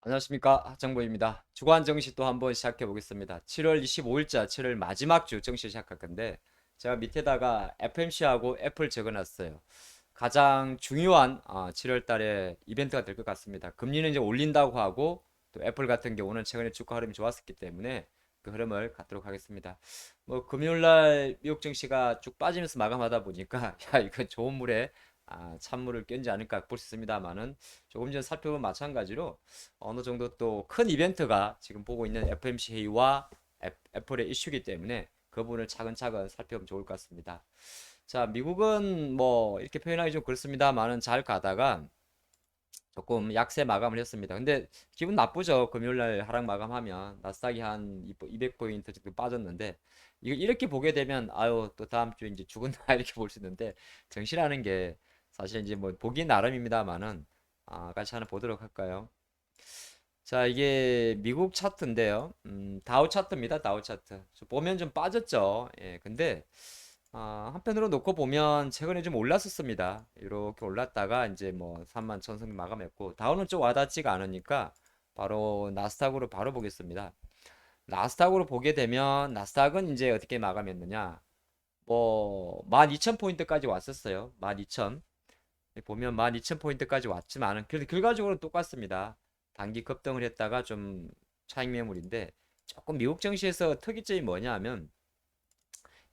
안녕하십니까, 하정보입니다. 주간 정시 또 한번 시작해 보겠습니다. 7월 25일자 7월 마지막 주 정시 시작할 건데 제가 밑에다가 FMC하고 애플 적어놨어요. 가장 중요한 7월 달에 이벤트가 될 것 같습니다. 금리는 이제 올린다고 하고 또 애플 같은 경우는 최근에 주가 흐름이 좋았었기 때문에 그 흐름을 갖도록 하겠습니다. 뭐 금요일 날 미국 증시가 쭉 빠지면서 마감하다 보니까 야 이거 좋은 물에 찬물을 꼈지 않을까 볼 수 있습니다만은 조금 전에 살펴본 마찬가지로 어느 정도 또 큰 이벤트가 지금 보고 있는 FMC 회의와 애플의 이슈이기 때문에 그 부분을 차근차근 살펴보면 좋을 것 같습니다. 자, 미국은 뭐 이렇게 표현하기 좀 그렇습니다만은 잘 가다가 조금 약세 마감을 했습니다. 근데 기분 나쁘죠. 금요일 날 하락 마감하면 나스닥이 한 200포인트 정도 빠졌는데 이거 이렇게 보게 되면 아유 또 다음 주에 이제 죽은다 이렇게 볼 수 있는데 정시라는 게 사실 이제 뭐 보기 나름입니다만은 같이 하나 보도록 할까요? 자, 이게 미국 차트인데요. 다우 차트입니다. 다우 차트. 보면 좀 빠졌죠. 예, 근데 한편으로 놓고 보면 최근에 좀 올랐었습니다. 이렇게 올랐다가 이제 뭐 3만 천선 마감했고 다우는 좀 와닿지가 않으니까 바로 나스닥으로 바로 보겠습니다. 나스닥으로 보게 되면 나스닥은 이제 어떻게 마감했느냐? 뭐 12,000포인트까지 왔었어요. 12,000. 보면 12,000포인트까지 왔지만은 그래도 결과적으로는 똑같습니다. 단기 급등을 했다가 좀 차익 매물인데 조금 미국 증시에서 특이점이 뭐냐 하면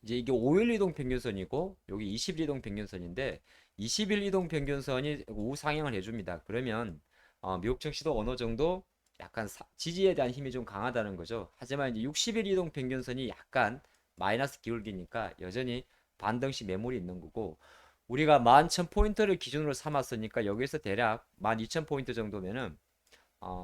이제 이게 5일 이동 평균선이고 여기 20일 이동 평균선인데 20일 이동 평균선이 우상향을 해줍니다. 그러면 미국 증시도 어느 정도 약간 지지에 대한 힘이 좀 강하다는 거죠. 하지만 이제 60일 이동 평균선이 약간 마이너스 기울기니까 여전히 반등시 매물이 있는 거고 우리가 11,000포인트를 기준으로 삼았으니까 여기서 대략 12,000포인트 정도면은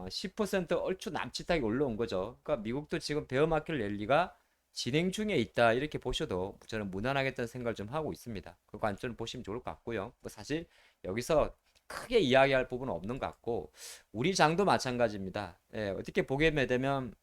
10% 얼추 남짓하게 올라온 거죠. 그러니까 미국도 지금 베어마켓 랠리가 진행 중에 있다 이렇게 보셔도 저는 무난하겠다는 생각을 좀 하고 있습니다. 그 관점을 보시면 좋을 것 같고요. 뭐 사실 여기서 크게 이야기할 부분은 없는 것 같고 우리 장도 마찬가지입니다. 예, 어떻게 보게 되면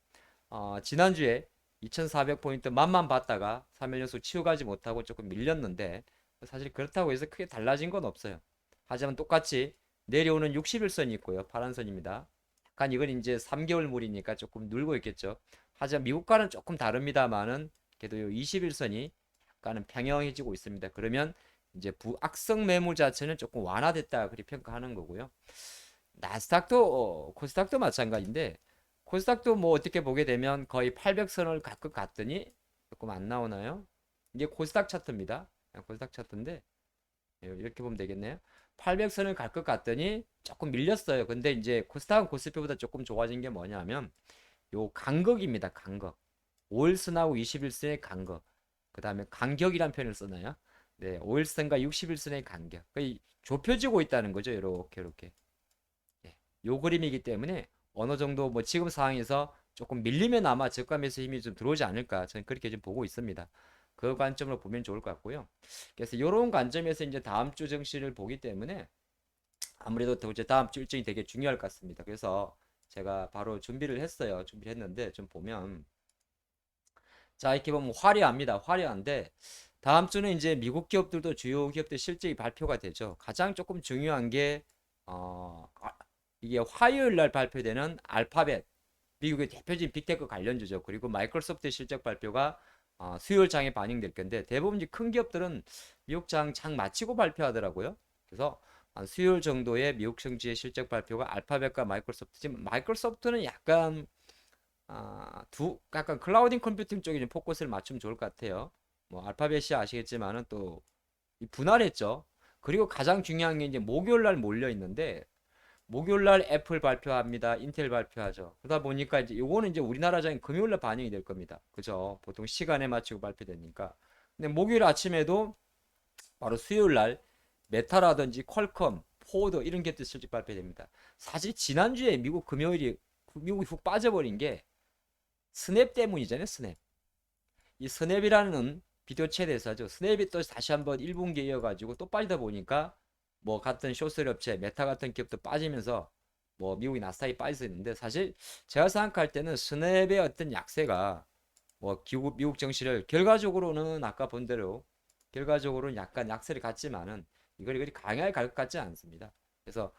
지난주에 2,400포인트 만만 봤다가 3일 연속 치유가지 못하고 조금 밀렸는데 사실 그렇다고 해서 크게 달라진 건 없어요. 하지만 똑같이 내려오는 60일선이 있고요. 파란 선입니다. 약간 이건 이제 3개월물이니까 조금 늘고 있겠죠. 하지만 미국과는 조금 다릅니다만은 그래도 21선이 약간은 평형해지고 있습니다. 그러면 이제 부악성 매물 자체는 조금 완화됐다 그렇게 평가하는 거고요. 나스닥도 코스닥도 마찬가지인데 코스닥도 뭐 어떻게 보게 되면 거의 800선을 가끔 갔더니 조금 안 나오나요? 이게 코스닥 차트입니다. 코스닥 차트인데 이렇게 보면 되겠네요. 800선을 갈 것 같더니 조금 밀렸어요. 근데 이제 코스닥은 코스피보다 조금 좋아진 게 뭐냐면 요 간극입니다. 간극. 5일선하고 21선의 간극. 그 다음에 간격이란 표현을 쓰나요? 네, 5일선과 61선의 간격. 거의 좁혀지고 있다는 거죠. 이렇게 이렇게. 예, 요 그림이기 때문에 어느 정도 뭐 지금 상황에서 조금 밀리면 아마 저가 매수 힘이 좀 들어오지 않을까 저는 그렇게 좀 보고 있습니다. 그 관점으로 보면 좋을 것 같고요. 그래서 이런 관점에서 이제 다음 주 증시를 보기 때문에 아무래도 더 이제 다음 주 일정이 되게 중요할 것 같습니다. 그래서 제가 바로 준비를 했어요. 준비를 했는데 좀 보면 자 이렇게 보면 화려합니다. 화려한데 다음 주는 이제 미국 기업들도 주요 기업들 실적이 발표가 되죠. 가장 조금 중요한 게 어, 이게 화요일 날 발표되는 알파벳 미국의 대표적인 빅테크 관련주죠. 그리고 마이크로소프트 실적 발표가 수요일 장에 반영될 건데 대부분 이제 큰 기업들은 미국 장 마치고 발표하더라고요. 그래서 한 수요일 정도의 미국 증시의 실적 발표가 알파벳과 마이크로소프트. 지금 마이크로소프트는 약간 클라우딩 컴퓨팅 쪽에 좀 포커스를 맞추면 좋을 것 같아요. 뭐 알파벳이 아시겠지만은 또 분할했죠. 그리고 가장 중요한 게 이제 목요일 날 몰려 있는데 목요일 날 애플 발표합니다. 인텔 발표하죠. 그러다 보니까 이제 요거는 이제 우리나라장인 금요일 날 반영이 될 겁니다. 그죠? 보통 시간에 맞추고 발표되니까. 근데 목요일 아침에도 바로 수요일 날 메타라든지 퀄컴, 포드 이런 것들 실적 발표됩니다. 사실 지난주에 미국이 훅 빠져버린 게 스냅 때문이잖아요. 스냅. 이 스냅이라는 비디오 챗 회사죠. 스냅이 또 다시 한번 1분기에 이어가지고 또 빠지다 보니까 뭐 같은 쇼스리 업체 메타 같은 기업도 빠지면서 뭐 미국이 나스닥이 빠져 있는데 사실 제가 생각할 때는 스냅의 어떤 약세가 뭐 미국 증시를 결과적으로는 아까 본 대로 결과적으로는 약간 약세를 갖지만은 이걸 강하게 갈 것 같지 않습니다. 그래서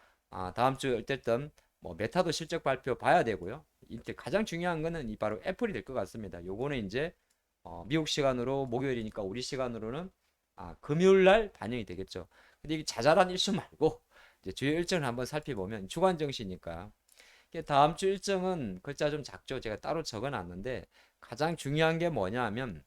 다음 주 어쨌든 뭐 메타도 실적 발표 봐야 되고요. 이때 가장 중요한 거는 이 바로 애플이 될 것 같습니다. 요거는 이제 미국 시간으로 목요일이니까 우리 시간으로는 금요일 날 반영이 되겠죠. 근데 이게 자잘한 일수 말고 이제 주요 일정을 한번 살펴보면 주간 정시니까 다음 주 일정은 글자 좀 작죠. 제가 따로 적어놨는데 가장 중요한 게 뭐냐 하면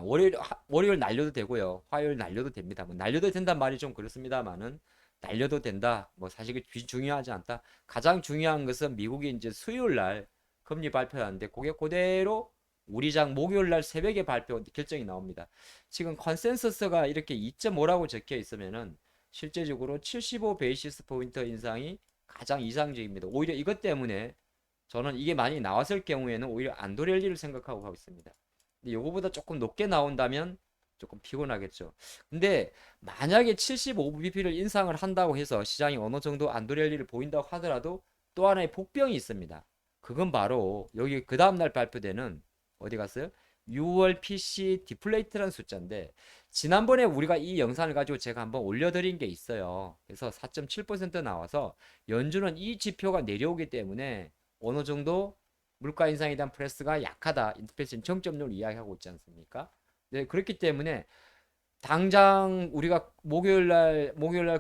월요일 날려도 되고요. 화요일 날려도 됩니다. 뭐 날려도 된단 말이 좀 그렇습니다만은 날려도 된다. 뭐 사실 그게 중요하지 않다. 가장 중요한 것은 미국이 이제 수요일 날 금리 발표하는데 그게 그대로 우리장 목요일 날 새벽에 발표 결정이 나옵니다. 지금 컨센서스가 이렇게 2.5라고 적혀 있으면은 실제적으로 75 베이시스 포인트 인상이 가장 이상적입니다. 오히려 이것 때문에 저는 이게 많이 나왔을 경우에는 오히려 안도렐리를 생각하고 가고 있습니다. 근데 요거보다 조금 높게 나온다면 조금 피곤하겠죠. 근데 만약에 75bp를 인상을 한다고 해서 시장이 어느 정도 안도렐리를 보인다고 하더라도 또 하나의 복병이 있습니다. 그건 바로 여기 그 다음날 발표되는 어디 갔어요? 6월 PC 디플레이트라는 숫자인데 지난번에 우리가 이 영상을 가지고 제가 한번 올려드린 게 있어요. 그래서 4.7% 나와서 연준은 이 지표가 내려오기 때문에 어느 정도 물가 인상에 대한 프레스가 약하다. 인플레이션 정점률을 이야기하고 있지 않습니까? 네, 그렇기 때문에 당장 우리가 목요일 날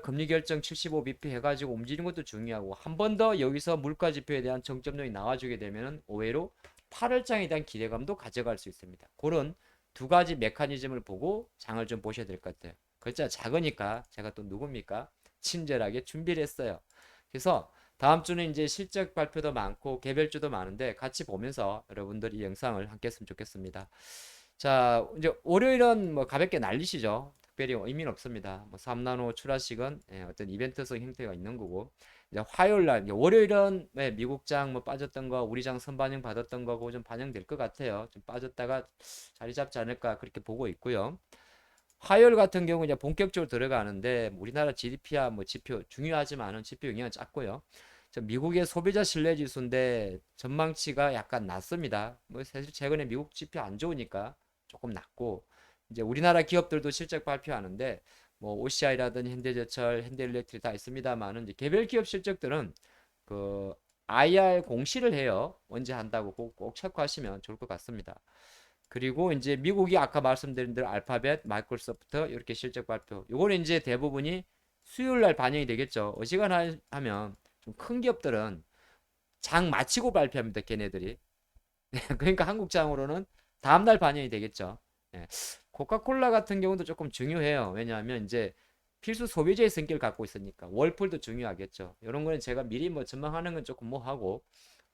금리 결정 75bp 해가지고 움직이는 것도 중요하고 한 번 더 여기서 물가 지표에 대한 정점률이 나와주게 되면은 의외로 8월장에 대한 기대감도 가져갈 수 있습니다. 그런 두 가지 메커니즘을 보고 장을 좀 보셔야 될 것 같아요. 글자 작으니까 제가 또 누굽니까? 친절하게 준비를 했어요. 그래서 다음 주는 이제 실적 발표도 많고 개별주도 많은데 같이 보면서 여러분들이 이 영상을 함께 했으면 좋겠습니다. 자, 이제 월요일은 뭐 가볍게 날리시죠. 특별히 의미는 없습니다. 뭐 3나노 출하식은 어떤 이벤트성 형태가 있는 거고 이제 화요일 날, 이제 월요일은 미국장 뭐 빠졌던 거, 우리장 선반영 받았던 거고 좀 반영될 것 같아요. 좀 빠졌다가 자리 잡지 않을까 그렇게 보고 있고요. 화요일 같은 경우 이제 본격적으로 들어가는데 우리나라 GDP야 뭐 지표 중요하지만은 지표 영향은 작고요. 미국의 소비자 신뢰 지수인데 전망치가 약간 낮습니다. 뭐 사실 최근에 미국 지표 안 좋으니까 조금 낮고 이제 우리나라 기업들도 실적 발표하는데 뭐 OCI라든 현대제철, 현대일렉트릭 다 있습니다만은 이제 개별 기업 실적들은 그 IR 공시를 해요. 언제 한다고 꼭 체크하시면 좋을 것 같습니다. 그리고 이제 미국이 아까 말씀드린 대로 알파벳, 마이크로소프트 이렇게 실적 발표. 요거는 이제 대부분이 수요일 날 반영이 되겠죠. 어지간하면 좀 큰 기업들은 장 마치고 발표합니다. 걔네들이. 그러니까 한국장으로는 다음날 반영이 되겠죠. 예. 코카콜라 같은 경우도 조금 중요해요. 왜냐하면 이제 필수 소비재의 성격을 갖고 있으니까 월풀도 중요하겠죠. 이런 거는 제가 미리 뭐 전망하는 건 조금 뭐 하고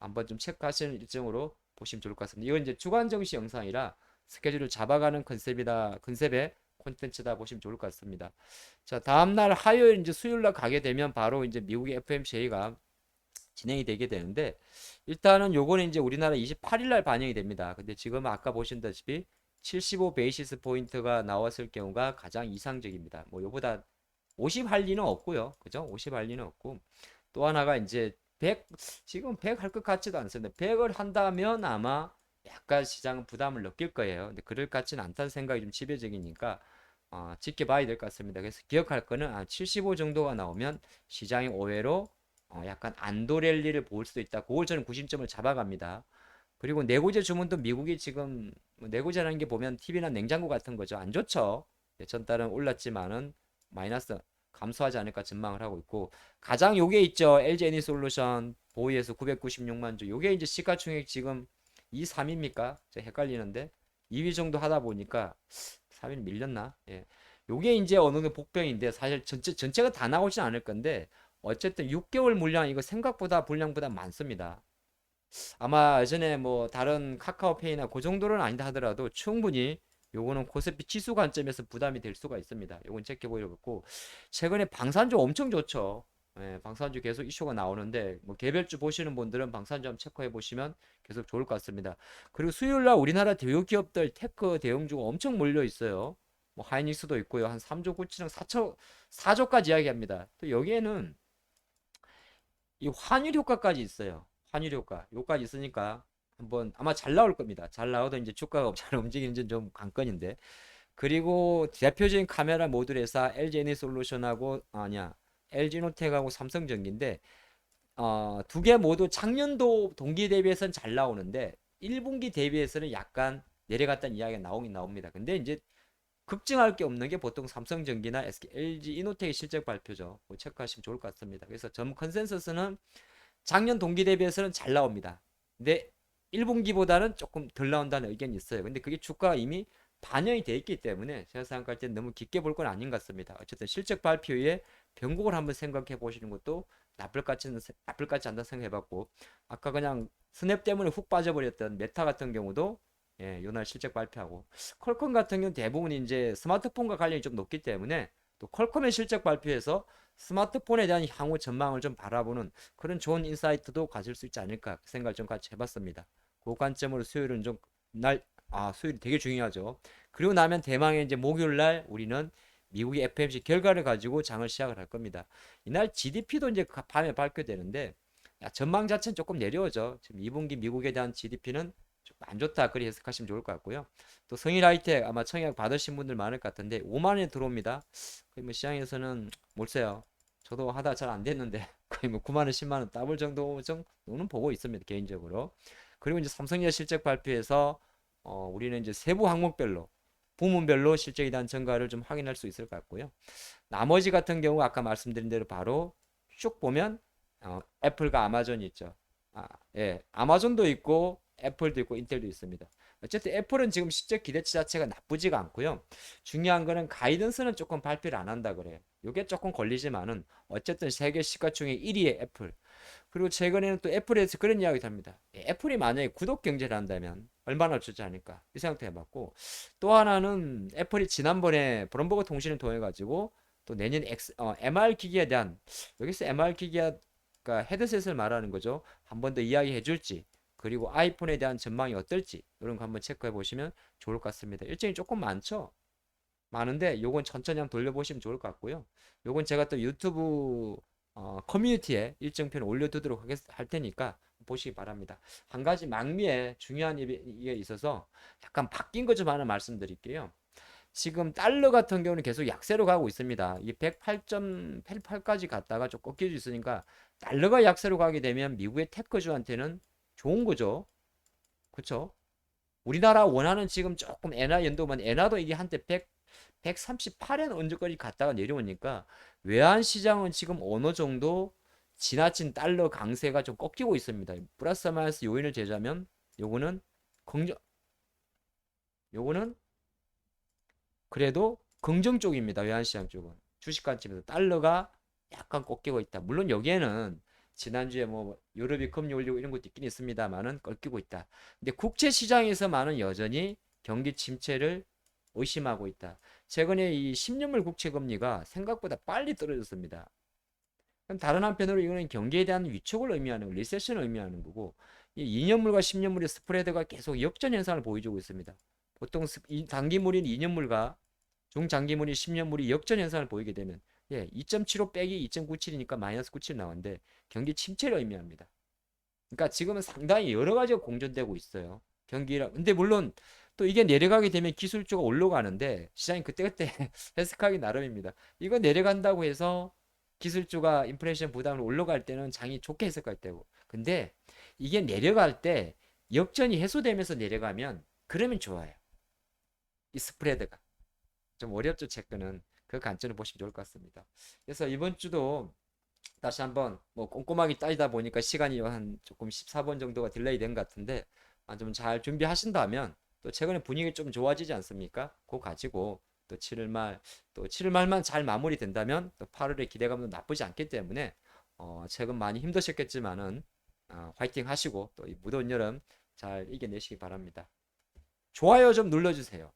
한번 좀 체크하시는 일정으로 보시면 좋을 것 같습니다. 이건 이제 주간 정시 영상이라 스케줄을 잡아가는 컨셉의 콘텐츠다 보시면 좋을 것 같습니다. 자, 다음날 화요일 이제 수요일 날 가게 되면 바로 이제 미국의 FMCA가 진행이 되게 되는데 일단은 요거는 이제 우리나라 28일 날 반영이 됩니다. 근데 지금 아까 보신다시피 75 베이시스 포인트가 나왔을 경우가 가장 이상적입니다. 뭐 요보다 50 할 리는 없고요. 그죠? 50 할 리는 없고 또 하나가 이제 100 지금 100 할 것 같지도 않습니다. 100을 한다면 아마 약간 시장은 부담을 느낄 거예요. 근데 그럴 것 같지는 않다는 생각이 좀 지배적이니까 지켜봐야 될 것 같습니다. 그래서 기억할 거는 75 정도가 나오면 시장이 오해로 약간 안도랠리를 볼 수도 있다. 그걸 저는 구심점을 잡아갑니다. 그리고 내구재 주문도 미국이 지금 뭐 내구재라는 게 보면 TV나 냉장고 같은 거죠. 안 좋죠. 전달은 올랐지만은 마이너스 감소하지 않을까 전망을 하고 있고 가장 요게 있죠. LG 에너지솔루션 보이에서 996만 주. 요게 이제 시가총액 지금 2, 3위입니까? 제가 헷갈리는데 2위 정도 하다 보니까 3위는 밀렸나? 예. 요게 이제 어느 정도 복병인데 사실 전체가 다 나오진 않을 건데 어쨌든 6개월 물량 이거 생각보다 분량보다 많습니다. 아마 예전에 뭐 다른 카카오페이나 그 정도는 아니다 하더라도 충분히 요거는 코스피 지수 관점에서 부담이 될 수가 있습니다. 요건 체크해보려고 최근에 방산주 엄청 좋죠. 예, 방산주 계속 이슈가 나오는데 뭐 개별주 보시는 분들은 방산주 한번 체크해 보시면 계속 좋을 것 같습니다. 그리고 수요일날 우리나라 대우 기업들 테크 대형주가 엄청 몰려 있어요. 뭐 하이닉스도 있고요. 한 3조 9천억 4조까지 이야기합니다. 또 여기에는 이 환율 효과까지 있어요. 환율 효과. 요까지 있으니까 한번 아마 잘 나올 겁니다. 잘 나오도 이제 주가가 잘 움직이는지 좀 관건인데. 그리고 대표적인 카메라 모듈 회사 LG 에너솔루션하고 아니야. LG노텍하고 삼성전기인데 두 개 모두 작년도 동기 대비해서는 잘 나오는데 1분기 대비해서는 약간 내려갔다는 이야기가 나오긴 나옵니다. 근데 이제 걱정할 게 없는 게 보통 삼성전기나 SK, LG 이노텍의 실적 발표죠. 뭐 체크하시면 좋을 것 같습니다. 그래서 전 컨센서스는 작년 동기 대비해서는 잘 나옵니다. 근데 1분기보다는 조금 덜 나온다는 의견이 있어요. 근데 그게 주가가 이미 반영이 돼 있기 때문에 제가 생각할 때 너무 깊게 볼 건 아닌 것 같습니다. 어쨌든 실적 발표 에 변곡을 한번 생각해 보시는 것도 나쁠 것 같지 않다 생각해 봤고, 아까 그냥 스냅 때문에 훅 빠져버렸던 메타 같은 경우도 예, 요날 실적 발표하고, 퀄컴 같은 경우는 대부분 이제 스마트폰과 관련이 좀 높기 때문에 또 퀄컴의 실적 발표에서 스마트폰에 대한 향후 전망을 좀 바라보는 그런 좋은 인사이트도 가질 수 있지 않을까 생각을 좀 같이 해봤습니다. 그 관점으로 수요일은 수요일이 되게 중요하죠. 그리고 나면 대망의 이제 목요일 날 우리는 미국의 FMC 결과를 가지고 장을 시작을 할 겁니다. 이날 GDP도 이제 밤에 발표되는데 전망 자체는 조금 내려오죠. 지금 2분기 미국에 대한 GDP는 좀 안 좋다, 그리 해석하시면 좋을 것 같고요. 또 성일 하이텍 아마 청약 받으신 분들 많을 것 같은데 5만 원에 들어옵니다. 거의 뭐 시장에서는 몰세요. 저도 하다 잘 안 됐는데 거의 뭐 9만 원, 10만 원 더블 정도는 보고 있습니다, 개인적으로. 그리고 이제 삼성전자 실적 발표에서 우리는 이제 세부 항목별로 부문별로 실적에 대한 전가를 좀 확인할 수 있을 것 같고요. 나머지 같은 경우 아까 말씀드린 대로 바로 쭉 보면 애플과 아마존이 있죠. 예, 아마존도 있고 애플도 있고 인텔도 있습니다. 어쨌든 애플은 지금 실적 기대치 자체가 나쁘지가 않고요. 중요한 거는 가이던스는 조금 발표를 안 한다 그래요. 이게 조금 걸리지만은 어쨌든 세계 시가 중에 1위의 애플. 그리고 최근에는 또 애플에서 그런 이야기도 합니다. 애플이 만약에 구독 경제를 한다면 얼마나 주지 않을까 이 생각도 해봤고, 또 하나는 애플이 지난번에 브럼버그 통신을 통해 가지고 또 내년 MR 기기에 대한, 여기서 MR 기기가 헤드셋을 말하는 거죠. 한 번 더 이야기해 줄지, 그리고 아이폰에 대한 전망이 어떨지 이런 거 한번 체크해 보시면 좋을 것 같습니다. 일정이 조금 많은데 요건 천천히 한번 돌려보시면 좋을 것 같고요. 요건 제가 또 유튜브 커뮤니티에 일정편 올려두도록 할 테니까 보시기 바랍니다. 한 가지 망미에 중요한 이게 있어서 약간 바뀐 거 좀 하나 말씀드릴게요. 지금 달러 같은 경우는 계속 약세로 가고 있습니다. 이 108.88까지 갔다가 좀 꺾일 수 있으니까 달러가 약세로 가게 되면 미국의 테크주한테는 좋은 거죠. 그렇죠? 우리나라 원화는 지금 조금 엔화 연도만, 엔화도 이게 한때 138엔 언저까지 갔다가 내려오니까 외환 시장은 지금 어느 정도 지나친 달러 강세가 좀 꺾이고 있습니다. 플러스 마이너스 요인을 제자면 요거는 긍정 요거는 그래도 긍정 쪽입니다. 외환 시장 쪽은. 주식 관점에서 달러가 약간 꺾이고 있다. 물론 여기에는 지난주에 뭐 유럽이 금리 올리고 이런 것도 있긴 있습니다만은 꺾이고 있다. 근데 국채 시장에서만은 여전히 경기 침체를 의심하고 있다. 최근에 이 10년물 국채 금리가 생각보다 빨리 떨어졌습니다. 그럼 다른 한편으로 이거는 경기에 대한 위축을 의미하는, 리세션을 의미하는 거고, 이 2년물과 10년물의 스프레드가 계속 역전 현상을 보여주고 있습니다. 보통 단기물인 2년물과 중장기물인 10년물이 역전 현상을 보이게 되면 2.75 빼기 2.97이니까 마이너스 97 나왔는데 경기 침체를 의미합니다. 그러니까 지금은 상당히 여러 가지가 공존되고 있어요. 경기라. 근데 물론 또 이게 내려가게 되면 기술주가 올라가는데 시장이 그때그때 해석하기 나름입니다. 이거 내려간다고 해서 기술주가 인플레이션 부담을 올라갈 때는 장이 좋게 해석할 때고. 근데 이게 내려갈 때 역전이 해소되면서 내려가면 그러면 좋아요. 이 스프레드가. 좀 어렵죠, 체크는. 그 관점을 보시면 좋을 것 같습니다. 그래서 이번 주도 다시 한번 뭐 꼼꼼하게 따지다 보니까 시간이 한 조금 14번 정도가 딜레이 된 것 같은데 좀 잘 준비하신다면 또 최근에 분위기 좀 좋아지지 않습니까? 그거 가지고 또 7월 말, 또 7월 말만 잘 마무리된다면 또 8월의 기대감도 나쁘지 않기 때문에 최근 많이 힘드셨겠지만은 화이팅 하시고 또 이 무더운 여름 잘 이겨내시기 바랍니다. 좋아요 좀 눌러주세요.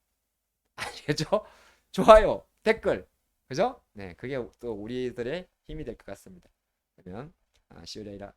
알겠죠? 좋아요, 댓글, 그죠? 네, 그게 또 우리들의 힘이 될 것 같습니다. 그러면 시우레이라